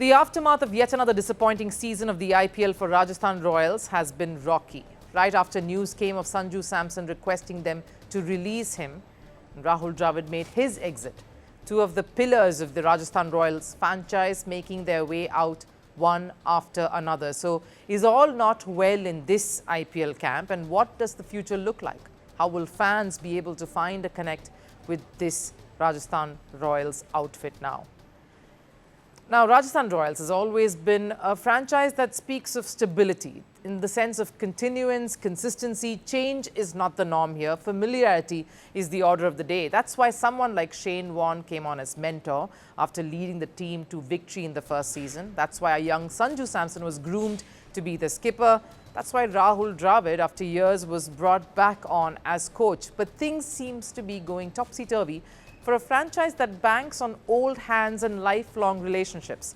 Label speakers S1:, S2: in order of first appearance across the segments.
S1: The aftermath of yet another disappointing season of the IPL for Rajasthan Royals has been rocky. Right after news came of Sanju Samson requesting them to release him, Rahul Dravid made his exit. Two of the pillars of the Rajasthan Royals franchise making their way out one after another. So, is all not well in this IPL camp, and what does the future look like? How will fans be able to find a connect with this Rajasthan Royals outfit now? Now, Rajasthan Royals has always been a franchise that speaks of stability in the sense of continuance, consistency. Change is not the norm here. Familiarity is the order of the day. That's why someone like Shane Warne came on as mentor after leading the team to victory in the first season. That's why a young Sanju Samson was groomed to be the skipper. That's why Rahul Dravid, after years, was brought back on as coach. But things seems to be going topsy-turvy for a franchise that banks on old hands and lifelong relationships.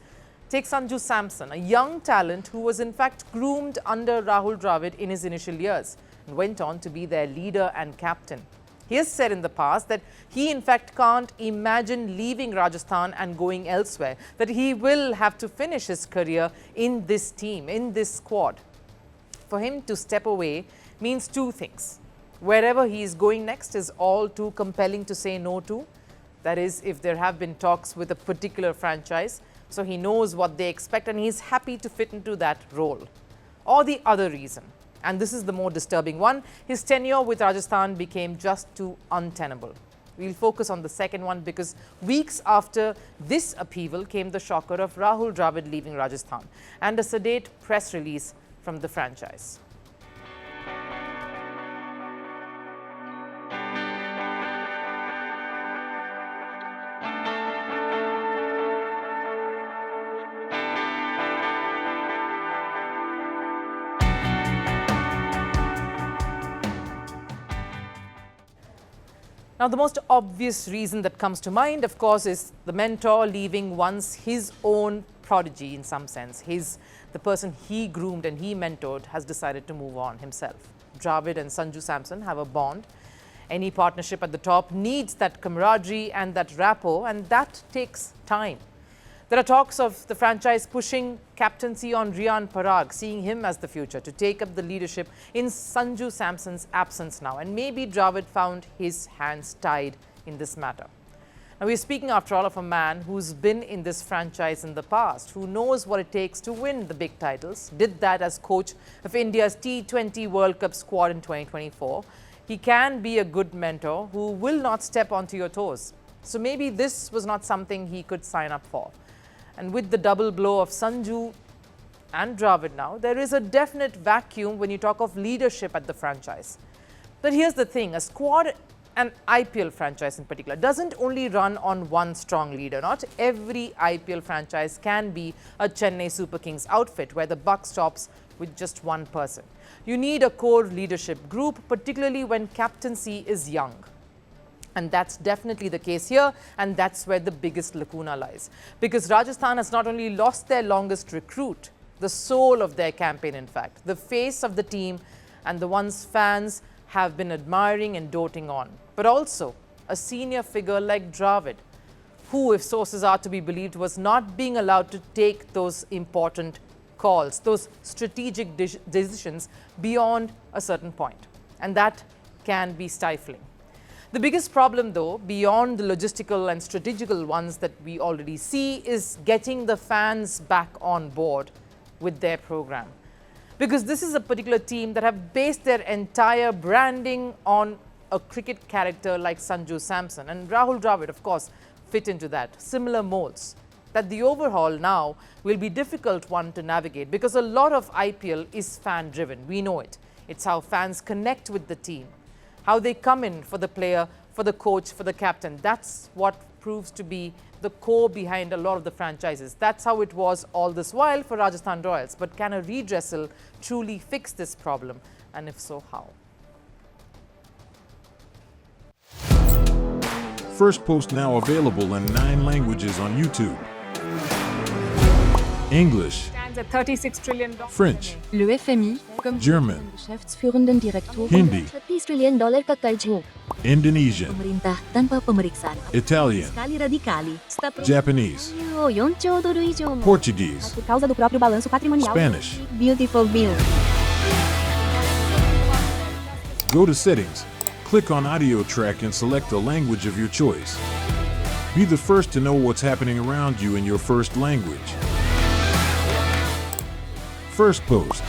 S1: Take Sanju Samson, a young talent who was in fact groomed under Rahul Dravid in his initial years and went on to be their leader and captain. He has said in the past that he in fact can't imagine leaving Rajasthan and going elsewhere, that he will have to finish his career in this team, in this squad. For him to step away means two things. Wherever he is going next is all too compelling to say no to. That is, if there have been talks with a particular franchise, so he knows what they expect and he's happy to fit into that role. Or the other reason, and this is the more disturbing one, his tenure with Rajasthan became just too untenable. We'll focus on the second one because weeks after this upheaval came the shocker of Rahul Dravid leaving Rajasthan and a sedate press release from the franchise. Now, the most obvious reason that comes to mind, of course, is the mentor leaving once his own prodigy, in some sense. The person he groomed and he mentored has decided to move on himself. Dravid and Sanju Samson have a bond. Any partnership at the top needs that camaraderie and that rapport, and that takes time. There are talks of the franchise pushing captaincy on Riyan Parag, seeing him as the future to take up the leadership in Sanju Samson's absence now. And maybe Dravid found his hands tied in this matter. Now, we're speaking, after all, of a man who's been in this franchise in the past, who knows what it takes to win the big titles, did that as coach of India's T20 World Cup squad in 2024. He can be a good mentor who will not step onto your toes. So maybe this was not something he could sign up for. And with the double blow of Sanju and Dravid now, there is a definite vacuum when you talk of leadership at the franchise. But here's the thing, a squad, an IPL franchise in particular, doesn't only run on one strong leader. Not every IPL franchise can be a Chennai Super Kings outfit where the buck stops with just one person. You need a core leadership group, particularly when captaincy is young. And that's definitely the case here, and that's where the biggest lacuna lies. Because Rajasthan has not only lost their longest recruit, the soul of their campaign in fact, the face of the team and the ones fans have been admiring and doting on, but also a senior figure like Dravid, who, if sources are to be believed, was not being allowed to take those important calls, those strategic decisions beyond a certain point. And that can be stifling. The biggest problem, though, beyond the logistical and strategical ones that we already see, is getting the fans back on board with their program. Because this is a particular team that have based their entire branding on a cricket character like Sanju Samson. And Rahul Dravid, of course, fit into that. Similar molds. That the overhaul now will be difficult one to navigate because a lot of IPL is fan-driven. We know it. It's how fans connect with the team, how they come in for the player, for the coach, for the captain. That's what proves to be the core behind a lot of the franchises. That's how it was all this while for Rajasthan Royals. But can a redressal truly fix this problem? And if so, how?
S2: Firstpost now available in 9 languages on YouTube. English,
S1: $36 trillion.
S2: French,
S3: Le FMI, comme
S2: German,
S3: Geschäftsführenden Direktoren,
S2: Hindi,
S4: $30 trillion ka karj mo.
S2: Indonesian,
S4: Pemerintah tanpa pemeriksaan.
S2: Italian,
S4: Kali radikali.
S2: Japanese,
S4: 4兆ドル以上も
S2: Portuguese,
S4: por causa do próprio balanço patrimonial.
S2: Spanish.
S4: Beautiful bill.
S2: Go to Settings, click on Audio Track and select the language of your choice. Be the first to know what's happening around you in your first language. Firstpost.